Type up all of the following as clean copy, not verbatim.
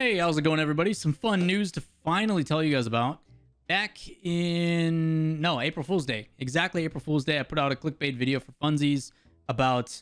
Hey, how's it going, everybody? Some fun news to finally tell you guys about. Back in, April Fool's Day. Exactly April Fool's Day, I put out a clickbait video for funsies about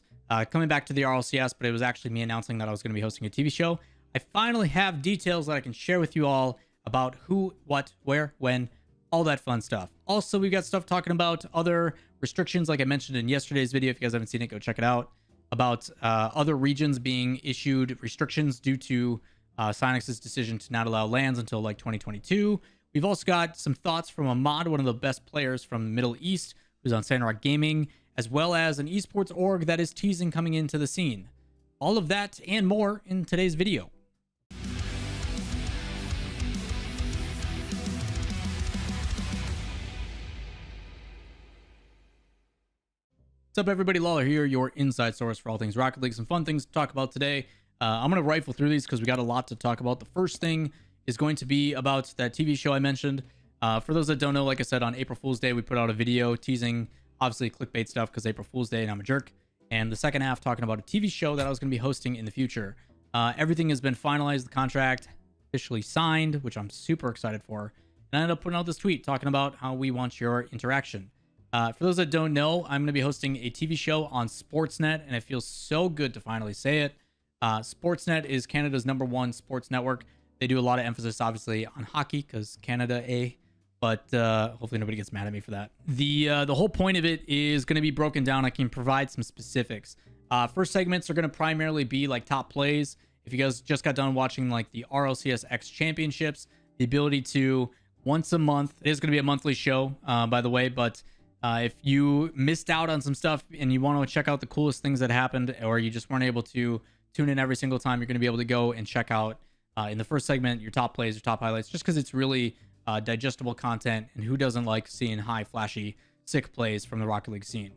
coming back to the RLCS, but it was actually me announcing that I was going to be hosting a TV show. I finally have details that I can share with you all about who, what, where, when, all that fun stuff. Also, we've got stuff talking about other restrictions, like I mentioned in yesterday's video. If you guys haven't seen it, go check it out. About other regions being issued restrictions due to Synex's decision to not allow lands until like 2022. We've also got some thoughts from Ahmad, one of the best players from the Middle East, who's on Sandrock Gaming, as well as an esports org that is teasing coming into the scene. All of that and more in today's video. What's up, everybody? Lawler here, your inside source for all things Rocket League. Some fun things to talk about today. I'm going to rifle through these because we got a lot to talk about. The first thing is going to be about that TV show I mentioned. For those that don't know, like I said, on April Fool's Day, we put out a video teasing, obviously, clickbait stuff because April Fool's Day and I'm a jerk. And the second half talking about a TV show that I was going to be hosting in the future. Everything has been finalized, the contract officially signed, which I'm super excited for. And I ended up putting out this tweet talking about how we want your interaction. For those that don't know, I'm going to be hosting a TV show on Sportsnet, and it feels so good to finally say it. Sportsnet is Canada's #1 sports network. They do a lot of emphasis, obviously, on hockey because Canada, but hopefully nobody gets mad at me for that. The whole point of it is going to be broken down. I can provide some specifics. First segments are going to primarily be like top plays. If you guys just got done watching like the RLCS X Championships, the ability to once a month, it is going to be a monthly show, by the way, but if you missed out on some stuff and you want to check out the coolest things that happened, or you just weren't able to tune in every single time, you're going to be able to go and check out in the first segment your top plays, your top highlights, just because it's really digestible content, and who doesn't like seeing high, flashy, sick plays from the Rocket League scene.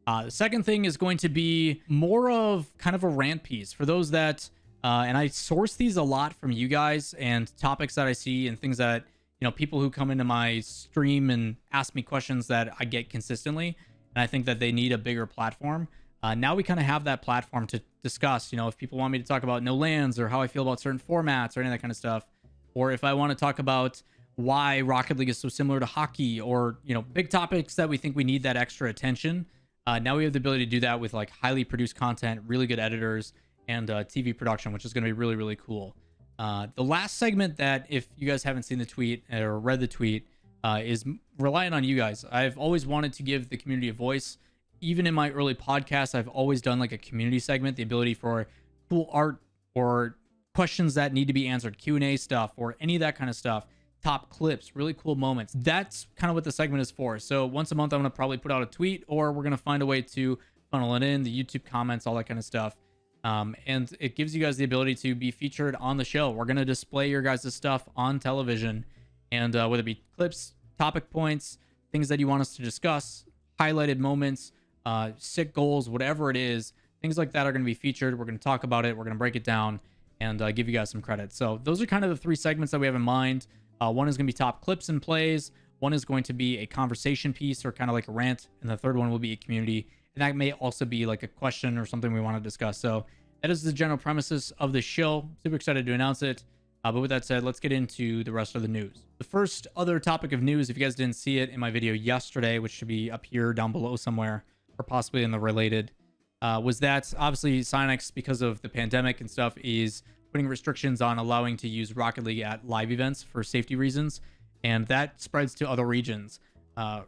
The second thing is going to be more of kind of a rant piece for those that, and I source these a lot from you guys and topics that I see and things that, you know, people who come into my stream and ask me questions that I get consistently, and I think that they need a bigger platform. Now we kind of have that platform to discuss, you know, if people want me to talk about no lands or how I feel about certain formats or any of that kind of stuff, or if I want to talk about why Rocket League is so similar to hockey, or, you know, big topics that we think we need that extra attention. Now we have the ability to do that with like highly produced content, really good editors, and TV production, which is going to be really, really cool. The last segment that, if you guys haven't seen the tweet or read the tweet, is relying on you guys. I've always wanted to give the community a voice. Even in my early podcasts, I've always done like a community segment, the ability for cool art or questions that need to be answered, Q&A stuff, or any of that kind of stuff, top clips, really cool moments. That's kind of what the segment is for. So once a month, I'm going to probably put out a tweet, or we're going to find a way to funnel it in, the YouTube comments, all that kind of stuff. And it gives you guys the ability to be featured on the show. We're going to display your guys' stuff on television, and whether it be clips, topic points, things that you want us to discuss, highlighted moments, sick goals, whatever it is, things like that are going to be featured. We're going to talk about it. We're going to break it down and give you guys some credit. So those are kind of the three segments that we have in mind. One is going to be top clips and plays. One is going to be a conversation piece or kind of like a rant. And the third one will be a community. And that may also be like a question or something we want to discuss. So that is the general premises of the show. Super excited to announce it. But with that said, let's get into the rest of the news. The first other topic of news, if you guys didn't see it in my video yesterday, which should be up here down below somewhere, or possibly in the related, was that obviously Synex, because of the pandemic and stuff, is putting restrictions on allowing to use Rocket League at live events for safety reasons, and that spreads to other regions.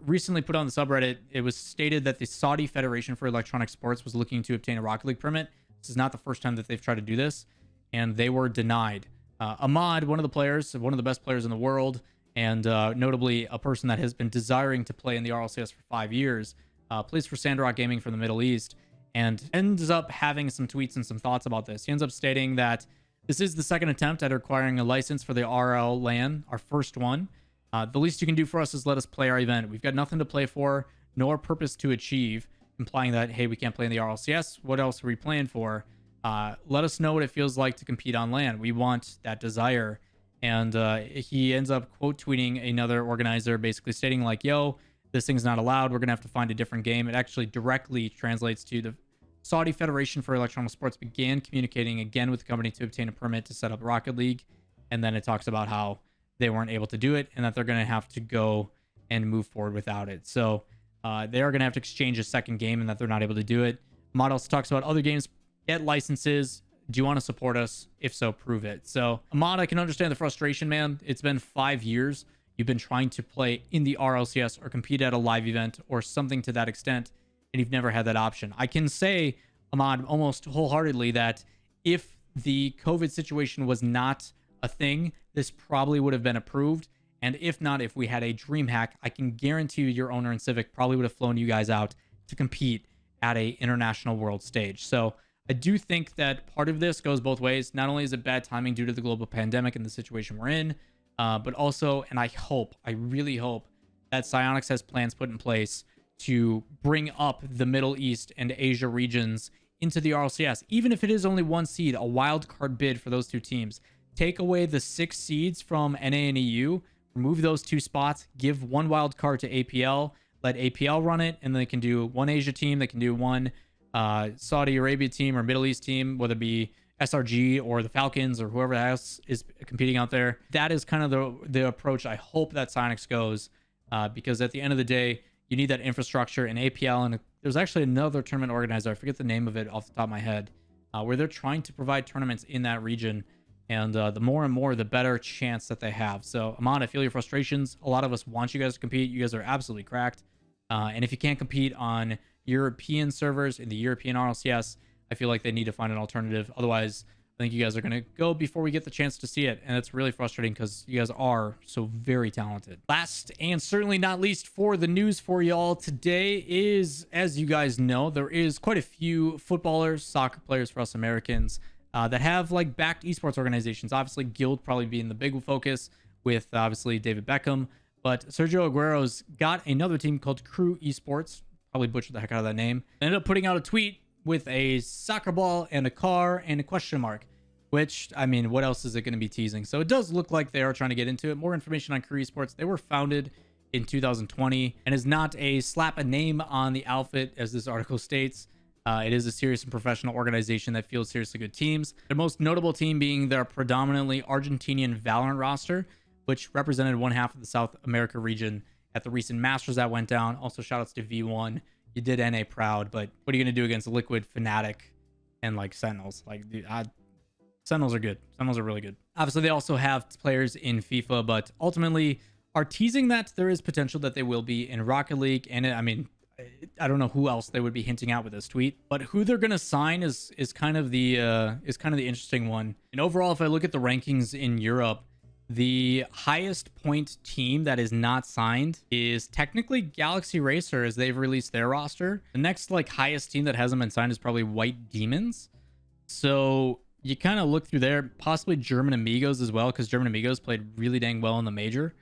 Recently put on the subreddit, it was stated that the Saudi Federation for Electronic Sports was looking to obtain a Rocket League permit. This is not the first time that they've tried to do this, and they were denied. Ahmad, one of the players, one of the best players in the world, and notably a person that has been desiring to play in the RLCS for 5 years, plays for Sandrock Gaming from the Middle East, and ends up having some tweets and some thoughts about this. He ends up stating that this is the second attempt at acquiring a license for the RL LAN, our first one. The least you can do for us is let us play our event. We've got nothing to play for, nor purpose to achieve, implying that, hey, we can't play in the RLCS. What else are we playing for? Let us know what it feels like to compete on LAN. We want that desire. And he ends up quote tweeting another organizer, basically stating like, yo, this thing's not allowed. We're going to have to find a different game. It actually directly translates to the Saudi Federation for Electronic Sports began communicating again with the company to obtain a permit to set up Rocket League. And then it talks about how they weren't able to do it and that they're going to have to go and move forward without it. So they are going to have to exchange a second game and that they're not able to do it. Mod also talks about other games, get licenses. Do you want to support us? If so, prove it. So Ahmad, I can understand the frustration, man. It's been 5 years. You've been trying to play in the RLCS or compete at a live event or something to that extent, and you've never had that option. I can say, Ahmad, almost wholeheartedly that if the COVID situation was not a thing, this probably would have been approved. And if not, if we had a dream hack, I can guarantee you your owner and Civic probably would have flown you guys out to compete at a international world stage. So I do think that part of this goes both ways. Not only is it bad timing due to the global pandemic and the situation we're in, but also, and I really hope that Psyonix has plans put in place to bring up the Middle East and Asia regions into the RLCS, even if it is only one seed, a wild card bid for those two teams. Take away the 6 seeds from NA and EU, remove those 2 spots, give one wild card to APL, let APL run it, and then they can do one Asia team, they can do one Saudi Arabia team or Middle East team, whether it be SRG or the Falcons or whoever else is competing out there. That is kind of the approach I hope that Psyonix goes, because at the end of the day, you need that infrastructure in APL. And there's actually another tournament organizer, I forget the name of it off the top of my head, where they're trying to provide tournaments in that region. And the more and more, the better chance that they have. So, Ahmad, I feel your frustrations. A lot of us want you guys to compete. You guys are absolutely cracked. And if you can't compete on European servers in the European RLCS, I feel like they need to find an alternative. Otherwise, I think you guys are going to go before we get the chance to see it. And it's really frustrating because you guys are so very talented. Last and certainly not least for the news for y'all today is, as you guys know, there is quite a few footballers, soccer players for us Americans that have like backed esports organizations. Obviously, Guild probably being the big focus with obviously David Beckham. But Sergio Aguero's got another team called KRU Esports. Probably butchered the heck out of that name. Ended up putting out a tweet with a soccer ball and a car and a question mark, which, I mean, what else is it going to be teasing? So it does look like they are trying to get into it. More information on KRU Esports. They were founded in 2020 and is not a slap a name on the outfit, as this article states. It is a serious and professional organization that fields seriously good teams. Their most notable team being their predominantly Argentinian Valorant roster, which represented one half of the South America region at the recent Masters that went down. Also, shoutouts to V1. You did NA proud, but what are you going to do against Liquid, Fnatic, and like Sentinels? Like, dude, Sentinels are good. Sentinels are really good. Obviously, they also have players in FIFA, but ultimately are teasing that there is potential that they will be in Rocket League. And I mean, I don't know who else they would be hinting at with this tweet, but who they're going to sign is kind of the interesting one. And overall, if I look at the rankings in Europe, the highest point team that is not signed is technically Galaxy Racer, as they've released their roster. The next like highest team that hasn't been signed is probably White Demons. So you kind of look through there, possibly German Amigos as well, because German Amigos played really dang well in the major.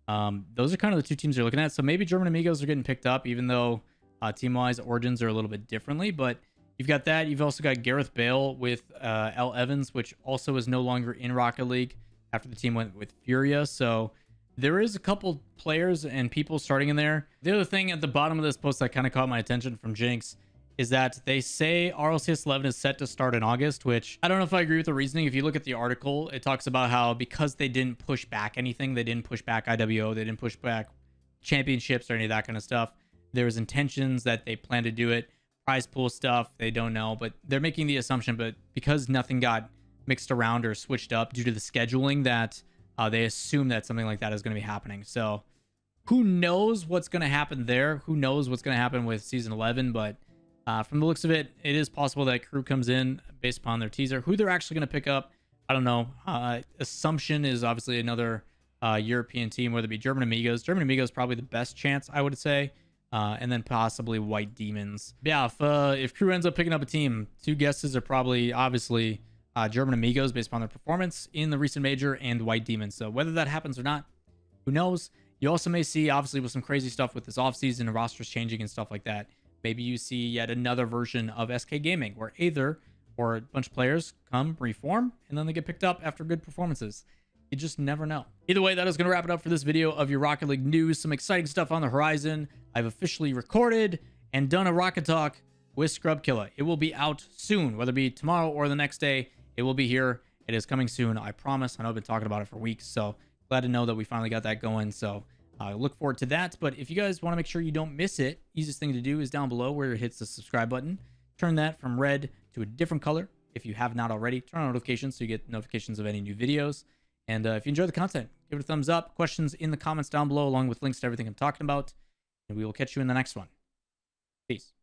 Those are kind of the 2 teams you're looking at. So maybe German Amigos are getting picked up, even though team-wise origins are a little bit differently. But you've got that. You've also got Gareth Bale with L. Evans, which also is no longer in Rocket League after the team went with Furia. So there is a couple players and people starting in there. The other thing at the bottom of this post that kind of caught my attention from Jinx is that they say RLCS 11 is set to start in August, which I don't know if I agree with the reasoning. If you look at the article, it talks about how because they didn't push back anything, they didn't push back IWO, they didn't push back championships or any of that kind of stuff. There's intentions that they plan to do it. Prize pool stuff, they don't know, but they're making the assumption, but because nothing got mixed around or switched up due to the scheduling, that they assume that something like that is going to be happening. So who knows what's going to happen there? Who knows what's going to happen with season 11? But from the looks of it, it is possible that KRU comes in based upon their teaser. Who they're actually going to pick up, I don't know. Assumption is obviously another European team, whether it be German Amigos. German Amigos probably the best chance, I would say. And then possibly White Demons. Yeah, if KRU ends up picking up a team, 2 guesses are probably obviously German Amigos based upon their performance in the recent major and White Demons. So whether that happens or not, who knows? You also may see, obviously, with some crazy stuff with this offseason and rosters changing and stuff like that, maybe you see yet another version of SK Gaming where either or a bunch of players come, reform, and then they get picked up after good performances. You just never know. Either way, that is going to wrap it up for this video of your Rocket League news. Some exciting stuff on the horizon. I've officially recorded and done a Rocket Talk with Scrub Killa. It will be out soon, whether it be tomorrow or the next day. It will be here, It is coming soon, I promise. I know I've been talking about it for weeks, so glad to know that we finally got that going. So look forward to that. But if you guys want to make sure you don't miss it, easiest thing to do is down below where it hits the subscribe button. Turn that from red to a different color if you have not already. Turn on notifications so you get notifications of any new videos. And if you enjoy the content, give it a thumbs up. Questions in the comments down below, along with links to everything I'm talking about. And we will catch you in the next one. Peace.